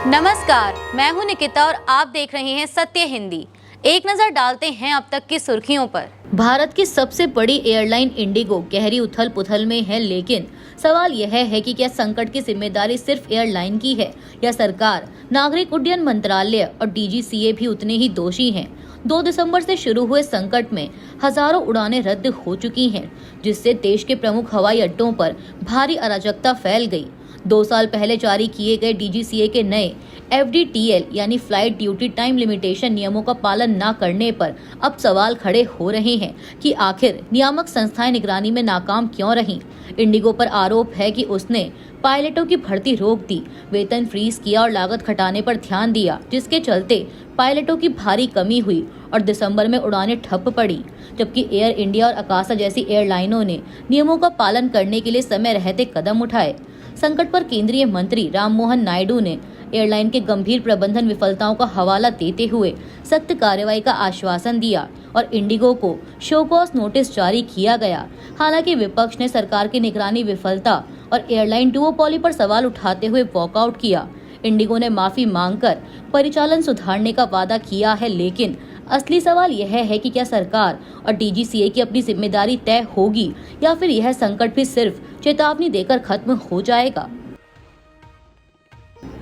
नमस्कार, मैं हूं निकिता और आप देख रहे हैं सत्य हिंदी। एक नजर डालते हैं अब तक की सुर्खियों पर। भारत की सबसे बड़ी एयरलाइन इंडिगो गहरी उथल पुथल में है, लेकिन सवाल यह है कि क्या संकट की जिम्मेदारी सिर्फ एयरलाइन की है या सरकार, नागरिक उड्डयन मंत्रालय और डीजीसीए भी उतने ही दोषी हैं। 2 दिसंबर से शुरू हुए संकट में हजारों उड़ानें रद्द हो चुकी हैं, जिससे देश के प्रमुख हवाई अड्डों पर भारी अराजकता फैल गई। 2 साल पहले जारी किए गए डीजीसीए के नए FDTL यानी फ्लाइट ड्यूटी टाइम लिमिटेशन नियमों का पालन न करने पर अब सवाल खड़े हो रहे हैं कि आखिर नियामक संस्थाएं निगरानी में नाकाम क्यों रहीं। इंडिगो पर आरोप है कि उसने पायलटों की भर्ती रोक दी, वेतन फ्रीज किया और लागत घटाने पर ध्यान दिया, जिसके चलते पायलटों की भारी कमी हुई और दिसंबर में उड़ानें ठप पड़ी। जबकि एयर इंडिया और अकासा जैसी एयरलाइनों ने नियमों का पालन करने के लिए समय रहते कदम उठाए। संकट पर केंद्रीय मंत्री राममोहन नायडू ने एयरलाइन के गंभीर प्रबंधन विफलताओं का हवाला देते हुए सख्त कार्रवाई का आश्वासन दिया और इंडिगो को शो कॉज नोटिस जारी किया गया। हालांकि विपक्ष ने सरकार की निगरानी विफलता और एयरलाइन डुओपोली पर सवाल उठाते हुए वॉकआउट किया। इंडिगो ने माफी मांगकर परिचालन सुधारने का वादा किया है, लेकिन असली सवाल यह है कि क्या सरकार और डीजीसीए की अपनी जिम्मेदारी तय होगी या फिर यह संकट भी सिर्फ चेतावनी देकर खत्म हो जाएगा।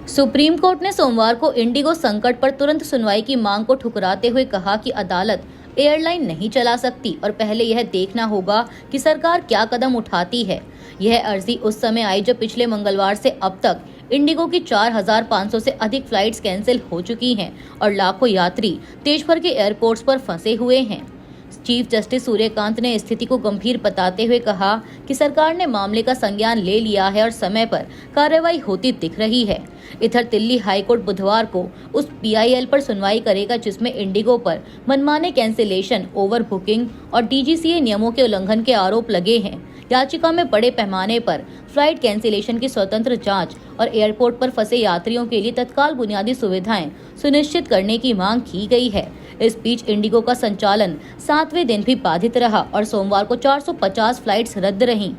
सुप्रीम कोर्ट ने सोमवार को इंडिगो संकट पर तुरंत सुनवाई की मांग को ठुकराते हुए कहा कि अदालत एयरलाइन नहीं चला सकती और पहले यह देखना होगा कि सरकार क्या कदम उठाती है। यह अर्जी उस समय आई जब पिछले मंगलवार से अब तक इंडिगो की 4,500 से अधिक फ्लाइट्स कैंसिल हो चुकी हैं और लाखों यात्री देश भर के एयरपोर्ट्स पर फंसे हुए हैं। चीफ जस्टिस सूर्यकांत ने स्थिति को गंभीर बताते हुए कहा कि सरकार ने मामले का संज्ञान ले लिया है और समय पर कार्रवाई होती दिख रही है। इधर दिल्ली हाईकोर्ट बुधवार को उस PIL पर सुनवाई करेगा जिसमें इंडिगो पर मनमाने कैंसिलेशन, ओवर बुकिंग और डीजीसीए नियमों के उल्लंघन के आरोप लगे हैं। याचिका में बड़े पैमाने पर फ्लाइट कैंसिलेशन की स्वतंत्र जांच और एयरपोर्ट पर फंसे यात्रियों के लिए तत्काल बुनियादी सुविधाएं सुनिश्चित करने की मांग की गई है। इस बीच इंडिगो का संचालन 7वें दिन भी बाधित रहा और सोमवार को 450 फ्लाइट्स रद्द रहीं।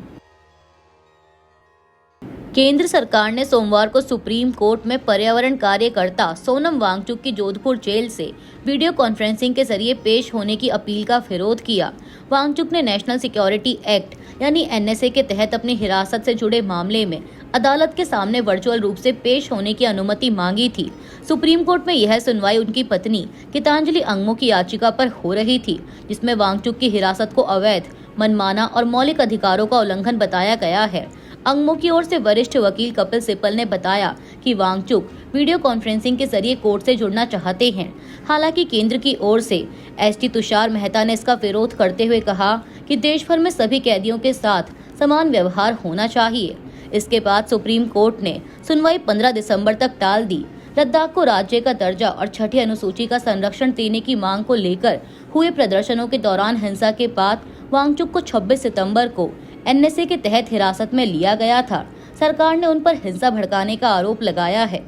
केंद्र सरकार ने सोमवार को सुप्रीम कोर्ट में पर्यावरण कार्यकर्ता सोनम वांगचुक की जोधपुर जेल से वीडियो कॉन्फ्रेंसिंग के जरिए पेश होने की अपील का विरोध किया। वांगचुक ने नेशनल सिक्योरिटी एक्ट यानी NSA के तहत अपनी हिरासत से जुड़े मामले में अदालत के सामने वर्चुअल रूप से पेश होने की अनुमति मांगी थी। सुप्रीम कोर्ट में यह सुनवाई उनकी पत्नी गीतांजलि अंगमो की याचिका पर हो रही थी, जिसमें वांगचुक की हिरासत को अवैध, मनमाना और मौलिक अधिकारों का उल्लंघन बताया गया है। अंगमो की ओर से वरिष्ठ वकील कपिल सिब्बल ने बताया कि वांगचुक वीडियो कॉन्फ्रेंसिंग के जरिए कोर्ट से जुड़ना चाहते हैं। हालांकि केंद्र की ओर से ST तुषार मेहता ने इसका विरोध करते हुए कहा कि देश भर में सभी कैदियों के साथ समान व्यवहार होना चाहिए। इसके बाद सुप्रीम कोर्ट ने सुनवाई 15 दिसंबर तक टाल दी। लद्दाख को राज्य का दर्जा और 6ठी अनुसूची का संरक्षण देने की मांग को लेकर हुए प्रदर्शनों के दौरान हिंसा के बाद वांगचुक को 26 सितंबर को NSA के तहत हिरासत में लिया गया था। सरकार ने उन पर हिंसा भड़काने का आरोप लगाया है।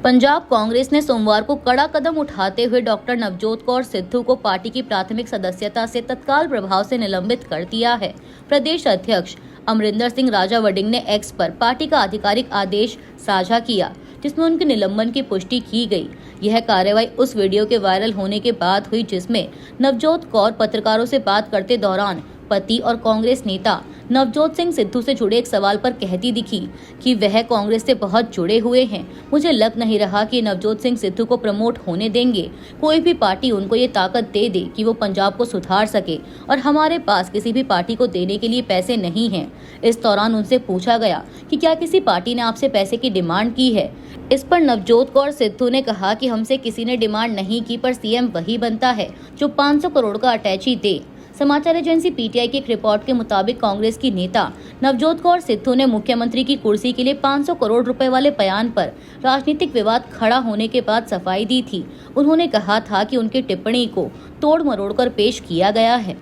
पंजाब कांग्रेस ने सोमवार को कड़ा कदम उठाते हुए डॉक्टर नवजोत कौर सिद्धू को पार्टी की प्राथमिक सदस्यता से तत्काल प्रभाव से निलंबित कर दिया है। प्रदेश अध्यक्ष अमरिंदर सिंह राजा वडिंग ने X पर पार्टी का आधिकारिक आदेश साझा किया, जिसमें उनके निलंबन की पुष्टि की गई। यह कार्रवाई उस वीडियो के वायरल होने के बाद हुई जिसमें नवजोत कौर पत्रकारों से बात करते दौरान पति और कांग्रेस नेता नवजोत सिंह सिद्धू से जुड़े एक सवाल पर कहती दिखी कि वह कांग्रेस से बहुत जुड़े हुए हैं। मुझे लग नहीं रहा कि नवजोत सिंह सिद्धू को प्रमोट होने देंगे। कोई भी पार्टी उनको ये ताकत दे दे कि वो पंजाब को सुधार सके और हमारे पास किसी भी पार्टी को देने के लिए पैसे नहीं हैं। इस दौरान उनसे पूछा गया कि क्या किसी पार्टी ने आपसे पैसे की डिमांड की है। इस पर नवजोत कौर सिद्धू ने कहा कि हमसे किसी ने डिमांड नहीं की, पर CM वही बनता है जो 500 करोड़ का अटैची दे। समाचार एजेंसी PTI की एक रिपोर्ट के मुताबिक कांग्रेस की नेता नवजोत कौर सिद्धू ने मुख्यमंत्री की कुर्सी के लिए 500 करोड़ रुपए वाले बयान पर राजनीतिक विवाद खड़ा होने के बाद सफाई दी थी। उन्होंने कहा था कि उनकी टिप्पणी को तोड़ मरोड़ कर पेश किया गया है।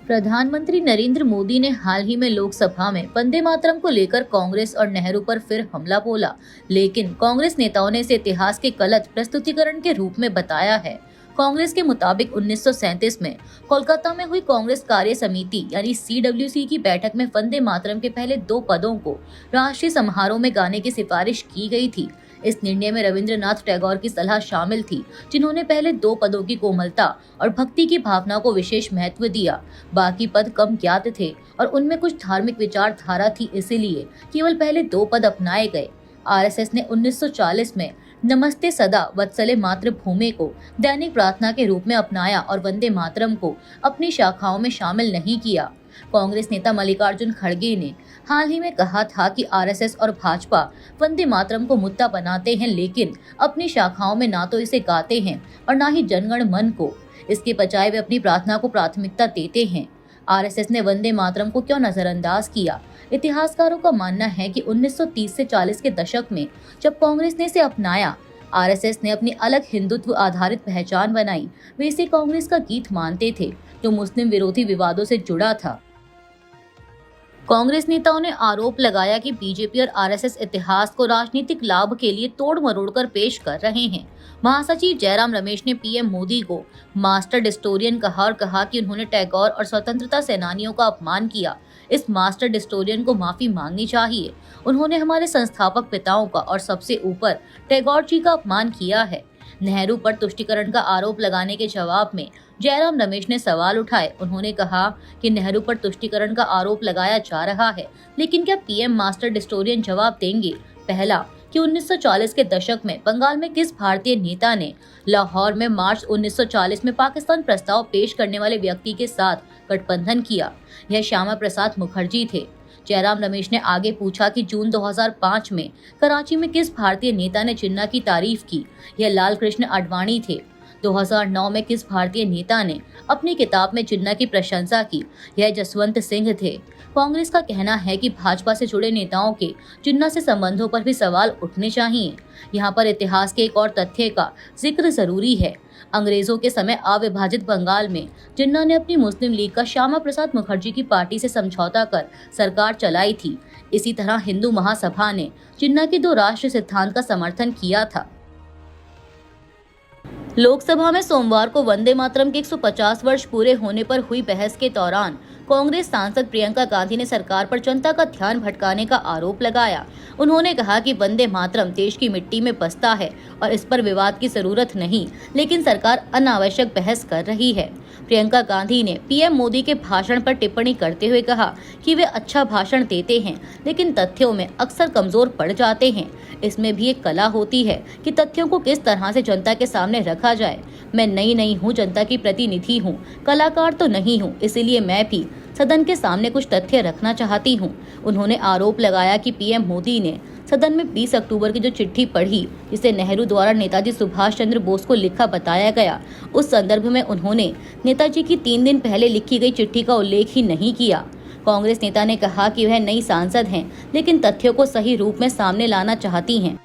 प्रधानमंत्री नरेंद्र मोदी ने हाल ही में लोकसभा में वंदे मातरम को लेकर कांग्रेस और नेहरू पर फिर हमला बोला, लेकिन कांग्रेस नेताओं ने इसे इतिहास के गलत प्रस्तुतिकरण के रूप में बताया है। कांग्रेस के मुताबिक 1937 में कोलकाता में हुई कांग्रेस कार्य समिति यानी CWC की बैठक में वंदे मातरम के पहले 2 पदों को राष्ट्रीय समारोह में गाने की सिफारिश की गई थी। इस निर्णय में रविंद्रनाथ टैगोर की सलाह शामिल थी, जिन्होंने पहले 2 पदों की कोमलता और भक्ति की भावना को विशेष महत्व दिया। बाकी पद कम ज्ञात थे और उनमें कुछ धार्मिक विचारधारा थी, इसीलिए केवल पहले 2 पद अपनाए गए। RSS ने 1940 में नमस्ते सदा वत्सले मातृभूमि को दैनिक प्रार्थना के रूप में अपनाया और वंदे मातरम को अपनी शाखाओं में शामिल नहीं किया। कांग्रेस नेता मल्लिकार्जुन खड़गे ने हाल ही में कहा था कि RSS और भाजपा वंदे मातरम को मुद्दा बनाते हैं, लेकिन अपनी शाखाओं में ना तो इसे गाते हैं और ना ही जनगण मन को। इसके बजाय वे अपनी प्रार्थना को प्राथमिकता देते हैं। RSS ने वंदे मातरम को क्यों नजरअंदाज किया? इतिहासकारों का मानना है कि 1930 से 40 के दशक में जब कांग्रेस ने इसे अपनाया, RSS ने अपनी अलग हिंदुत्व आधारित पहचान बनाई। वे इसे कांग्रेस का गीत मानते थे जो मुस्लिम विरोधी विवादों से जुड़ा था। कांग्रेस नेताओं ने आरोप लगाया कि बीजेपी और RSS इतिहास को राजनीतिक लाभ के लिए तोड़ मरोड़ कर पेश कर रहे हैं। महासचिव जयराम रमेश ने PM मोदी को मास्टर डिस्टोरियन कहा और कहा कि उन्होंने टैगोर और स्वतंत्रता सेनानियों का अपमान किया। इस मास्टर डिस्टोरियन को माफी मांगनी चाहिए। उन्होंने हमारे संस्थापक पिताओं का और सबसे ऊपर टैगोर जी का अपमान किया है। नेहरू पर तुष्टीकरण का आरोप लगाने के जवाब में जयराम रमेश ने सवाल उठाए। उन्होंने कहा कि नेहरू पर तुष्टीकरण का आरोप लगाया जा रहा है, लेकिन क्या PM मास्टर डिस्टोरियन जवाब देंगे? पहला, कि 1940 के दशक में बंगाल में किस भारतीय नेता ने लाहौर में मार्च 1940 में पाकिस्तान प्रस्ताव पेश करने वाले व्यक्ति के साथ गठबंधन किया? यह श्यामा प्रसाद मुखर्जी थे। जयराम रमेश ने आगे पूछा कि जून 2005 में कराची में किस भारतीय नेता ने जिन्ना की तारीफ की? यह लाल कृष्ण आडवाणी थे। 2009 में किस भारतीय नेता ने अपनी किताब में जिन्ना की प्रशंसा की? यह जसवंत सिंह थे। कांग्रेस का कहना है कि भाजपा से जुड़े नेताओं के जिन्ना से संबंधों पर भी सवाल उठने चाहिए। यहाँ पर इतिहास के एक और तथ्य का जिक्र जरूरी है। अंग्रेजों के समय अविभाजित बंगाल में जिन्ना ने अपनी मुस्लिम लीग का श्यामा प्रसाद मुखर्जी की पार्टी से समझौता कर सरकार चलाई थी। इसी तरह हिंदू महासभा ने जिन्ना के 2 राष्ट्र सिद्धांत का समर्थन किया था। लोकसभा में सोमवार को वंदे मातरम के 150 वर्ष पूरे होने पर हुई बहस के दौरान कांग्रेस सांसद प्रियंका गांधी ने सरकार पर जनता का ध्यान भटकाने का आरोप लगाया। उन्होंने कहा कि वंदे मातरम देश की मिट्टी में बसता है और इस पर विवाद की जरूरत नहीं, लेकिन सरकार अनावश्यक बहस कर रही है। प्रियंका गांधी ने PM मोदी के भाषण पर टिप्पणी करते हुए कहा कि वे अच्छा भाषण देते हैं, लेकिन तथ्यों में अक्सर कमजोर पड़ जाते हैं। इसमें भी एक कला होती है कि तथ्यों को किस तरह से जनता के सामने रखा जाए। मैं नई नहीं हूँ, जनता की प्रतिनिधि हूँ, कलाकार तो नहीं हूँ, इसीलिए मैं भी सदन के सामने कुछ तथ्य रखना चाहती हूँ। उन्होंने आरोप लगाया कि PM मोदी ने सदन में 20 अक्टूबर की जो चिट्ठी पढ़ी, जिसे नेहरू द्वारा नेताजी सुभाष चंद्र बोस को लिखा बताया गया, उस संदर्भ में उन्होंने नेताजी की 3 दिन पहले लिखी गई चिट्ठी का उल्लेख ही नहीं किया। कांग्रेस नेता ने कहा कि वह नई सांसद हैं, लेकिन तथ्यों को सही रूप में सामने लाना चाहती हैं।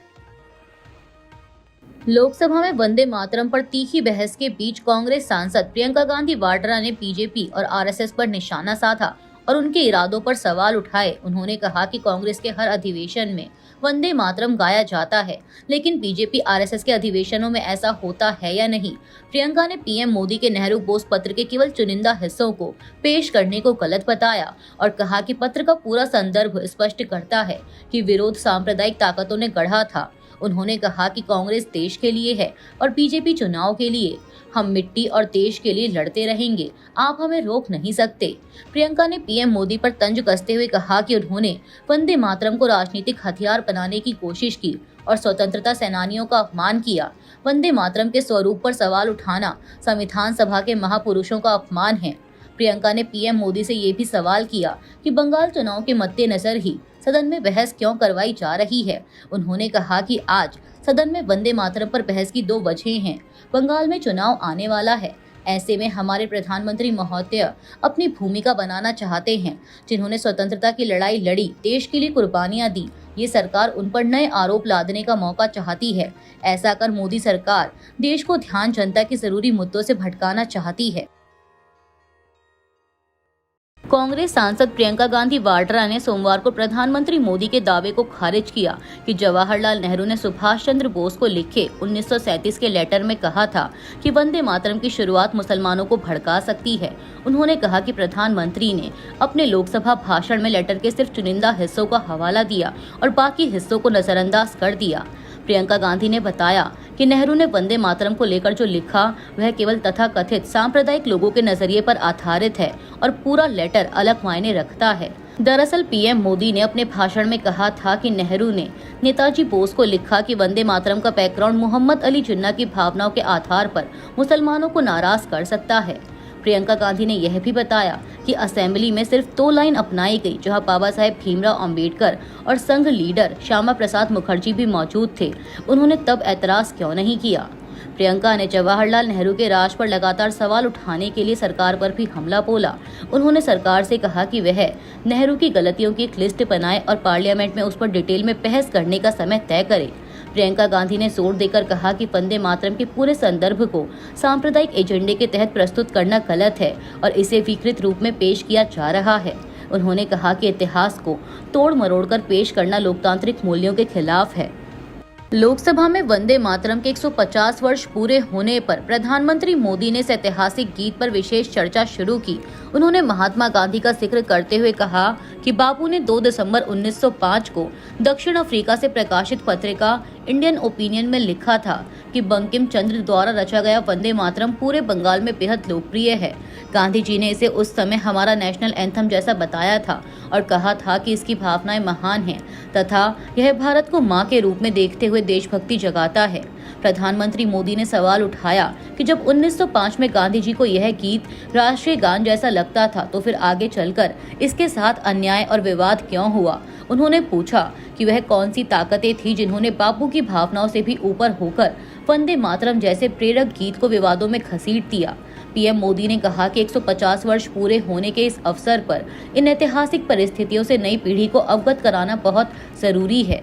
लोकसभा में वंदे मातरम पर तीखी बहस के बीच कांग्रेस सांसद प्रियंका गांधी वाड्रा ने बीजेपी और RSS पर निशाना साधा और उनके इरादों पर सवाल उठाए। उन्होंने कहा कि कांग्रेस के हर अधिवेशन में वंदे मातरम गाया जाता है, लेकिन बीजेपी RSS के अधिवेशनों में ऐसा होता है या नहीं? प्रियंका ने PM मोदी के नेहरू बोस पत्र के केवल चुनिंदा हिस्सों को पेश करने को गलत बताया और कहा कि पत्र का पूरा संदर्भ स्पष्ट करता है कि विरोध सांप्रदायिक ताकतों ने गढ़ा था। उन्होंने कहा कि कांग्रेस देश के लिए है और बीजेपी चुनाव के लिए। हम मिट्टी और देश के लिए लड़ते रहेंगे, आप हमें रोक नहीं सकते। प्रियंका ने PM मोदी पर तंज कसते हुए कहा कि उन्होंने वंदे मातरम को राजनीतिक हथियार बनाने की कोशिश की और स्वतंत्रता सेनानियों का अपमान किया। वंदे मातरम के स्वरूप पर सवाल उठाना संविधान सभा के महापुरुषों का अपमान है। प्रियंका ने PM मोदी से ये भी सवाल किया कि बंगाल चुनाव के मद्देनजर ही सदन में बहस क्यों करवाई जा रही है। उन्होंने कहा कि आज सदन में वंदे मातरम पर बहस की 2 वजहें हैं। बंगाल में चुनाव आने वाला है, ऐसे में हमारे प्रधानमंत्री महोदय अपनी भूमिका बनाना चाहते हैं, जिन्होंने स्वतंत्रता की लड़ाई लड़ी, देश के लिए कुर्बानियां दी। ये सरकार उन पर नए आरोप लादने का मौका चाहती है। ऐसा कर मोदी सरकार देश को ध्यान जनता के जरूरी मुद्दों से भटकाना चाहती है। कांग्रेस सांसद प्रियंका गांधी वाड्रा ने सोमवार को प्रधानमंत्री मोदी के दावे को खारिज किया कि जवाहरलाल नेहरू ने सुभाष चंद्र बोस को लिखे 1937 के लेटर में कहा था कि वंदे मातरम की शुरुआत मुसलमानों को भड़का सकती है। उन्होंने कहा कि प्रधानमंत्री ने अपने लोकसभा भाषण में लेटर के सिर्फ चुनिंदा हिस्सों का हवाला दिया और बाकी हिस्सों को नजरअंदाज कर दिया। प्रियंका गांधी ने बताया कि नेहरू ने वंदे मातरम को लेकर जो लिखा वह केवल तथाकथित सांप्रदायिक लोगों के नजरिए पर आधारित है और पूरा लेटर अलग मायने रखता है। दरअसल पीएम मोदी ने अपने भाषण में कहा था कि नेहरू ने नेताजी बोस को लिखा कि वंदे मातरम का बैकग्राउंड मोहम्मद अली जिन्ना की भावनाओं के आधार पर मुसलमानों को नाराज कर सकता है। प्रियंका गांधी ने यह भी बताया कि असेंबली में सिर्फ 2 लाइन अपनाई गई, जहां बाबा साहेब भीमराव अंबेडकर और संघ लीडर श्यामा प्रसाद मुखर्जी भी मौजूद थे। उन्होंने तब ऐतराज क्यों नहीं किया। प्रियंका ने जवाहरलाल नेहरू के राज पर लगातार सवाल उठाने के लिए सरकार पर भी हमला बोला। उन्होंने सरकार से कहा कि वह नेहरू की गलतियों की एक लिस्ट बनाए और पार्लियामेंट में उस पर डिटेल में बहस करने का समय तय करे। प्रियंका गांधी ने जोर देकर कहा कि वंदे मातरम के पूरे संदर्भ को सांप्रदायिक एजेंडे के तहत प्रस्तुत करना गलत है और इसे विकृत रूप में पेश किया जा रहा है। उन्होंने कहा कि इतिहास को तोड़ मरोड़ कर पेश करना लोकतांत्रिक मूल्यों के खिलाफ है। लोकसभा में वंदे मातरम के 150 वर्ष पूरे होने पर प्रधानमंत्री मोदी ने इस ऐतिहासिक गीत पर विशेष चर्चा शुरू की। उन्होंने महात्मा गांधी का जिक्र करते हुए कहा कि बापू ने 2 दिसंबर 1905 को दक्षिण अफ्रीका से प्रकाशित पत्रिका इंडियन ओपिनियन में लिखा था कि बंकिम चंद्र द्वारा रचा गया वंदे मातरम पूरे बंगाल में बेहद लोकप्रिय है। गांधी जी ने इसे उस समय हमारा नेशनल एंथम जैसा बताया था और कहा था कि इसकी भावनाएं महान हैं तथा यह भारत को मां के रूप में देखते हुए देशभक्ति जगाता है। प्रधानमंत्री मोदी ने सवाल उठाया कि जब 1905 में गांधी जी को यह गीत राष्ट्रीय गान जैसा लगता था तो फिर आगे चलकर इसके साथ अन्याय और विवाद क्यों हुआ। उन्होंने पूछा कि वह कौन सी ताकतें थी जिन्होंने बापू की भावनाओं से भी ऊपर होकर वंदे मातरम जैसे प्रेरक गीत को विवादों में घसीट दिया। पीएम मोदी ने कहा कि 150 वर्ष पूरे होने के इस अवसर पर इन ऐतिहासिक परिस्थितियों से नई पीढ़ी को अवगत कराना बहुत जरूरी है।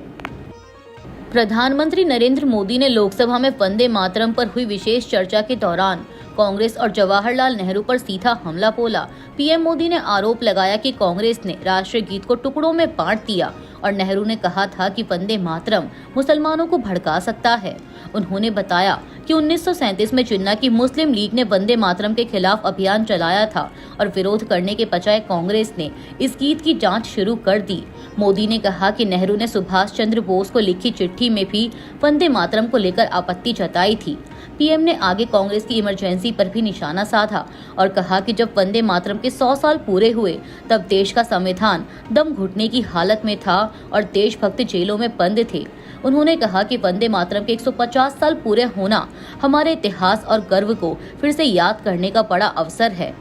प्रधानमंत्री नरेंद्र मोदी ने लोकसभा में वंदे मातरम पर हुई विशेष चर्चा के दौरान कांग्रेस और जवाहरलाल नेहरू पर सीधा हमला बोला। पीएम मोदी ने आरोप लगाया कि कांग्रेस ने राष्ट्रीय गीत को टुकड़ों में बांट दिया और नेहरू ने कहा था कि वंदे मातरम मुसलमानों को भड़का सकता है। उन्होंने बताया कि 1937 में जिन्ना की मुस्लिम लीग ने वंदे मातरम के खिलाफ अभियान चलाया था और विरोध करने के बजाय कांग्रेस ने इस गीत की जांच शुरू कर दी। मोदी ने कहा कि नेहरू ने सुभाष चंद्र बोस को लिखी चिट्ठी में भी वंदे मातरम को लेकर आपत्ति जताई थी। पीएम ने आगे कांग्रेस की इमरजेंसी पर भी निशाना साधा और कहा कि जब वंदे मातरम के 100 साल पूरे हुए तब देश का संविधान दम घुटने की हालत में था और देशभक्त जेलों में बंद थे। उन्होंने कहा कि वंदे मातरम के 150 साल पूरे होना हमारे इतिहास और गर्व को फिर से याद करने का बड़ा अवसर है।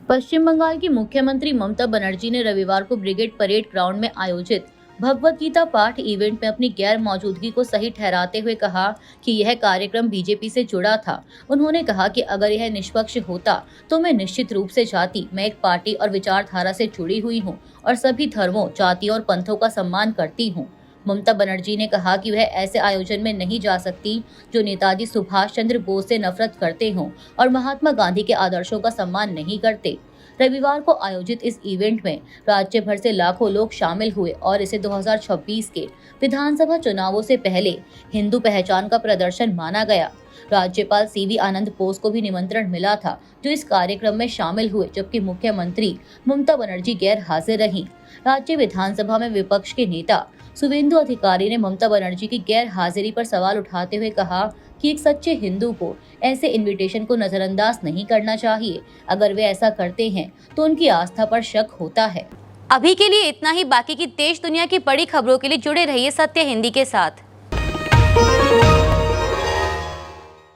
पश्चिम बंगाल की मुख्यमंत्री ममता बनर्जी ने रविवार को ब्रिगेड परेड ग्राउंड में आयोजित भगवत गीता पाठ इवेंट में अपनी गैर मौजूदगी को सही ठहराते हुए कहा कि यह कार्यक्रम बीजेपी से जुड़ा था। उन्होंने कहा कि अगर यह निष्पक्ष होता तो मैं निश्चित रूप से चाहती। मैं एक पार्टी और विचारधारा से जुड़ी हुई हूँ और सभी धर्मों, जातियों और पंथों का सम्मान करती हूँ। ममता बनर्जी ने कहा कि वह ऐसे आयोजन में नहीं जा सकती जो नेताजी सुभाष चंद्र बोस से नफरत करते हों और महात्मा गांधी के आदर्शों का सम्मान नहीं करते। रविवार को आयोजित इस इवेंट में राज्य भर से लाखों लोग शामिल हुए और इसे 2026 के विधानसभा चुनावों से पहले हिंदू पहचान का प्रदर्शन माना गया। राज्यपाल सीवी आनंद बोस को भी निमंत्रण मिला था जो इस कार्यक्रम में शामिल हुए, जबकि मुख्यमंत्री ममता बनर्जी गैर हाजिर रहीं। राज्य विधानसभा में विपक्ष के नेता शुभेंदु अधिकारी ने ममता बनर्जी की गैर हाजिरी पर सवाल उठाते हुए कहा कि एक सच्चे हिंदू को ऐसे इनविटेशन को नजरअंदाज नहीं करना चाहिए। अगर वे ऐसा करते हैं तो उनकी आस्था पर शक होता है। अभी के लिए इतना ही। बाकी की देश दुनिया की बड़ी खबरों के लिए जुड़े रहिए सत्य हिंदी के साथ।